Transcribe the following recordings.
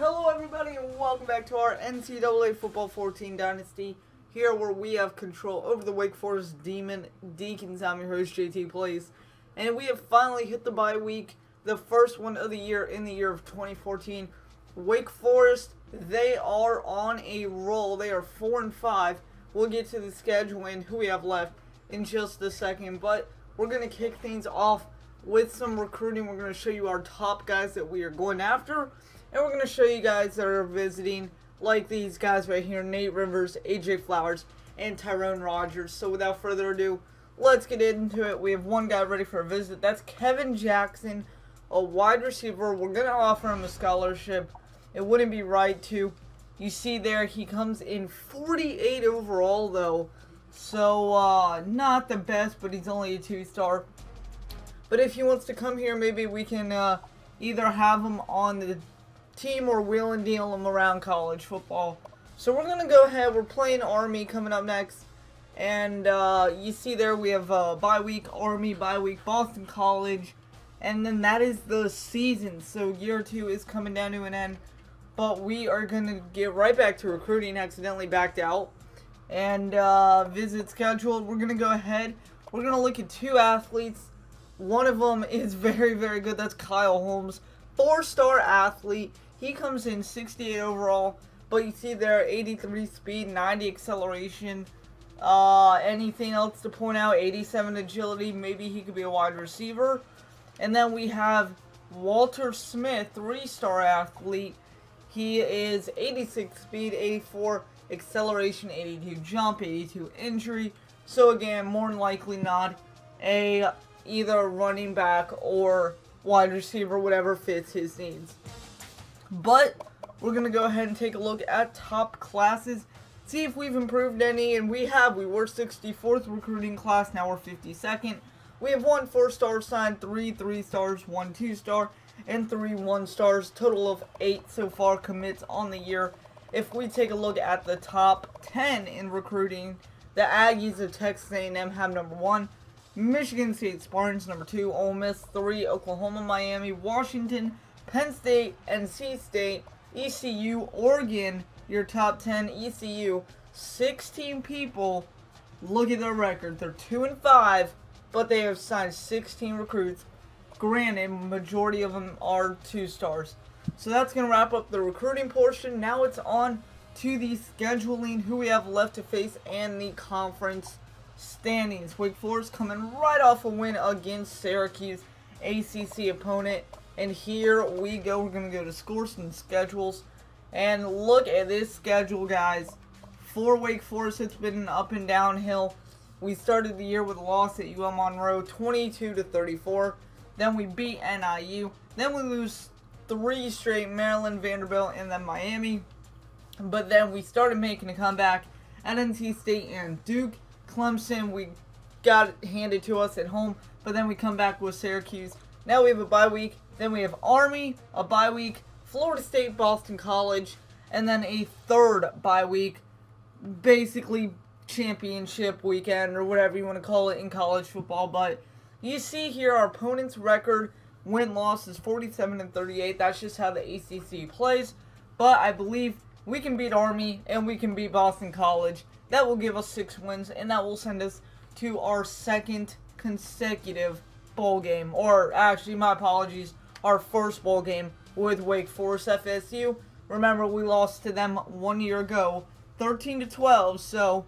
Hello everybody and welcome back to our NCAA Football 14 Dynasty, here where we have control over the Wake Forest Demon Deacons. I'm your host JT Plays, and we have finally hit the bye week, the first one of the year in the year of 2014. Wake Forest, they are on a roll. They are 4-5. We'll get to the schedule and who we have left in just a second, but we're going to kick things off with some recruiting. We're going to show you our top guys that we are going after. And we're going to show you guys that are visiting, like these guys right here, Nate Rivers, AJ Flowers, and Tyrone Rogers. So without further ado, let's get into it. We have one guy ready for a visit. That's Kevin Jackson, a wide receiver. We're going to offer him a scholarship. It wouldn't be right to. You see there, he comes in 48 overall, though. So, not the best, but he's only a 2-star. But if he wants to come here, maybe we can either have him on the team or wheel and deal him around college football. So we're going to go ahead. We're playing Army coming up next. And you see there we have bye week, Army, bye week, Boston College. And then that is the season. So year 2 is coming down to an end. But we are going to get right back to recruiting. Accidentally backed out. And visit scheduled. We're going to go ahead. We're going to look at 2 athletes. One of them is very, very good. That's Kyle Holmes. 4-star athlete. He comes in 68 overall, but you see there 83 speed, 90 acceleration. Anything else to point out? 87 agility. Maybe he could be a wide receiver. And then we have Walter Smith, 3-star athlete. He is 86 speed, 84 acceleration, 82 jump, 82 injury. So again, more than likely not a either running back or wide receiver, whatever fits his needs. But we're going to go ahead and take a look at top classes, see if we've improved any, and we have. We were 64th recruiting class, now we're 52nd. We have 1 4-star signed, 3 3-stars, 1 2-star, and 3 1-stars, total of 8 so far commits on the year. If we take a look at the top 10 in recruiting, the Aggies of Texas A&M have number 1, Michigan State Spartans number 2, Ole Miss 3, Oklahoma, Miami, Washington, Penn State, NC State, ECU, Oregon, your top 10, ECU, 16 people. Look at their record. They're 2-5, but they have signed 16 recruits. Granted, majority of them are 2-stars. So that's going to wrap up the recruiting portion. Now it's on to the scheduling, who we have left to face, and the conference standings. Wake Forest coming right off a win against Syracuse, ACC opponent. And here we go. We're going to go to scores and schedules. And look at this schedule, guys. For Wake Forest, it's been an up and downhill. We started the year with a loss at UM Monroe, 22-34. Then we beat NIU. Then we lose 3 straight, Maryland, Vanderbilt, and then Miami. But then we started making a comeback at NC State and Duke. Clemson, we got it handed to us at home. But then we come back with Syracuse. Now we have a bye week. Then we have Army, a bye week, Florida State, Boston College, and then a 3rd bye week, basically championship weekend or whatever you want to call it in college football. But you see here our opponent's record, win-loss is 47-38. That's just how the ACC plays. But I believe we can beat Army and we can beat Boston College. That will give us 6 wins, and that will send us to our 2nd consecutive bowl game. Or actually, my apologies, our 1st bowl game with Wake Forest FSU. Remember, we lost to them 1 year ago, 13-12, so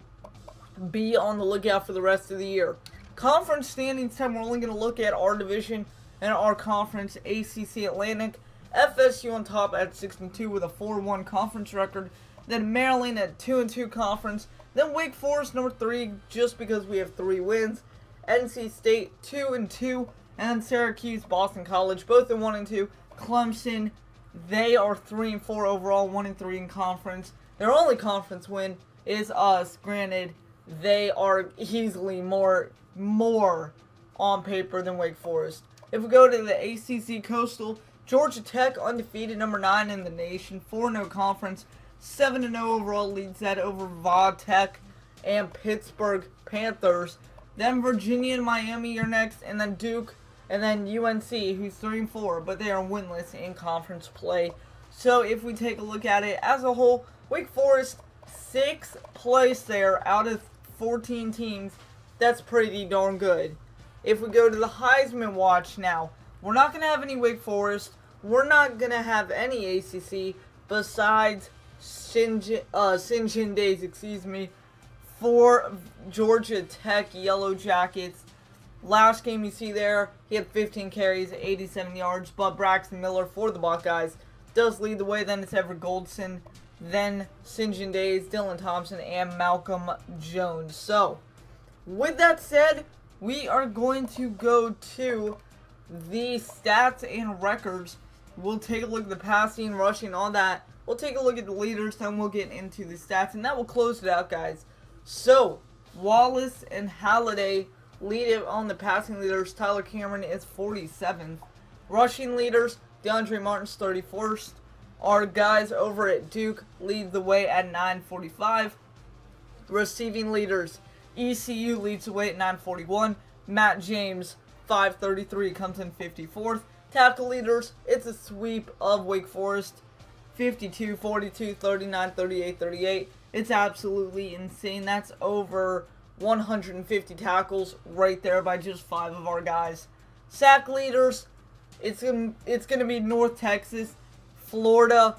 be on the lookout for the rest of the year. Conference standings time, we're only going to look at our division and our conference, ACC Atlantic. FSU on top at 6-2 with a 4-1 conference record. Then Maryland at 2-2 conference. Then Wake Forest number 3, just because we have 3 wins. NC State 2-2, and then Syracuse, Boston College, both at 1-2. Clemson, they are 3-4 overall, 1-3 in conference. Their only conference win is us. Granted, they are easily more on paper than Wake Forest. If we go to the ACC Coastal, Georgia Tech undefeated, number 9 in the nation, 4-0 conference, 7-0 overall, leads that over Va Tech and Pittsburgh Panthers. Then Virginia and Miami are next, and then Duke, and then UNC, who's 3-4, but they are winless in conference play. So if we take a look at it as a whole, Wake Forest 6th place there out of 14 teams. That's pretty darn good. If we go to the Heisman Watch now, we're not going to have any Wake Forest. We're not going to have any ACC besides Sinjin Days, for Georgia Tech Yellow Jackets. Last game you see there, he had 15 carries, 87 yards, but Braxton Miller for the Buckeyes does lead the way. Then it's Everett Goldson, then Sinjin Days, Dylan Thompson, and Malcolm Jones. So, with that said, we are going to go to the stats and records. We'll take a look at the passing, rushing, all that. We'll take a look at the leaders, then we'll get into the stats, and that will close it out, guys. So, Wallace and Halliday lead it on the passing leaders. Tyler Cameron is 47th. Rushing leaders, DeAndre Martin's 31st. Our guys over at Duke lead the way at 945. Receiving leaders, ECU leads the way at 941. Matt James, 533, comes in 54th. Tackle leaders, it's a sweep of Wake Forest. 52, 42, 39, 38, 38. It's absolutely insane. That's over 150 tackles right there by just 5 of our guys. Sack leaders, it's gonna be North Texas, Florida,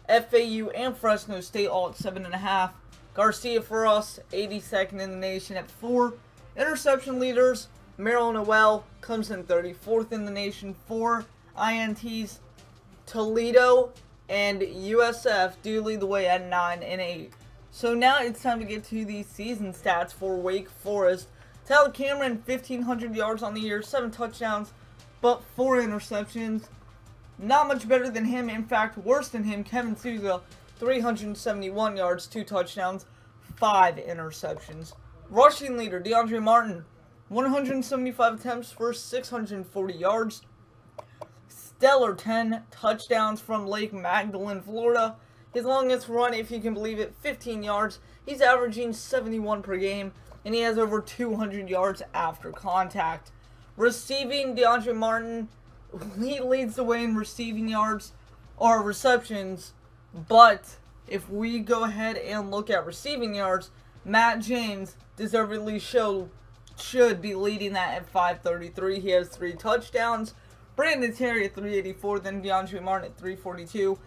FAU, and Fresno State all at 7.5. Garcia for us, 82nd in the nation at 4. Interception leaders, Merrill Noel comes in 34th in the nation. 4 INTs, Toledo and USF do lead the way at 9 and 8. So now it's time to get to the season stats for Wake Forest. Tyler Cameron, 1,500 yards on the year, 7 touchdowns, but 4 interceptions. Not much better than him. In fact, worse than him, Kevin Souza, 371 yards, 2 touchdowns, 5 interceptions. Rushing leader, DeAndre Martin, 175 attempts for 640 yards. Stellar 10 touchdowns from Lake Magdalene, Florida. His longest run, if you can believe it, 15 yards. He's averaging 71 per game, and he has over 200 yards after contact. Receiving, DeAndre Martin, he leads the way in receiving yards or receptions, but if we go ahead and look at receiving yards, Matt James deservedly should be leading that at 533. He has 3 touchdowns. Brandon Terry at 384, then DeAndre Martin at 342.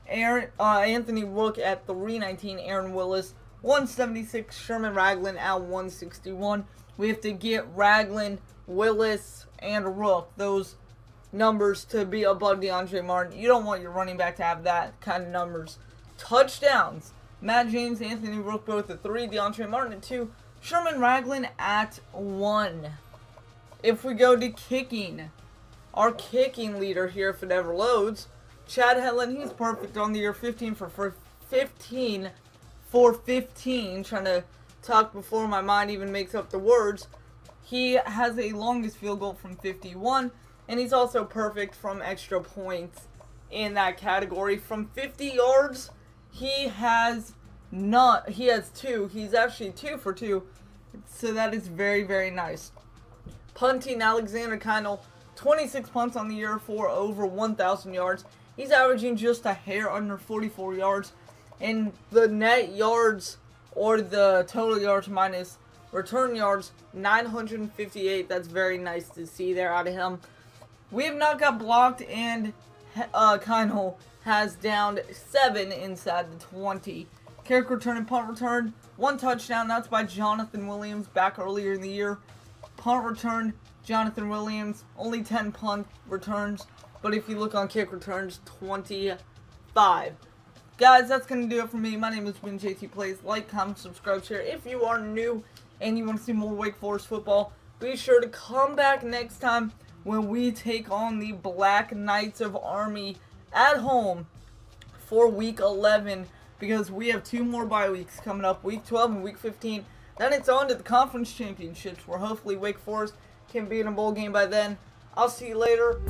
Anthony Rook at 319, Aaron Willis 176, Sherman Ragland at 161. We have to get Ragland, Willis, and Rook, those numbers, to be above DeAndre Martin. You don't want your running back to have that kind of numbers. Touchdowns, Matt James, Anthony Rook both at 3, DeAndre Martin at 2, Sherman Ragland at 1. If we go to kicking, our kicking leader here, if it ever loads, Chad Hetland, he's perfect on the year, 15 for 15, trying to talk before my mind even makes up the words. He has a longest field goal from 51, and he's also perfect from extra points in that category. From 50 yards, he has 2. He's actually 2 for 2, so that is very, very nice. Punting, Alexander Keinel, 26 punts on the year for over 1,000 yards. He's averaging just a hair under 44 yards. And the net yards, or the total yards minus return yards, 958. That's very nice to see there out of him. We have not got blocked, and Keinel has downed 7 inside the 20. Kick return and punt return, 1 touchdown. That's by Jonathan Williams back earlier in the year. Punt return, Jonathan Williams, only 10 punt returns. But if you look on kick returns, 25. Guys, that's going to do it for me. My name is JT Plays. Like, comment, subscribe, share. If you are new and you want to see more Wake Forest football, be sure to come back next time when we take on the Black Knights of Army at home for Week 11. Because we have 2 more bye weeks coming up, Week 12 and Week 15. Then it's on to the Conference Championships, where hopefully Wake Forest can be in a bowl game by then. I'll see you later.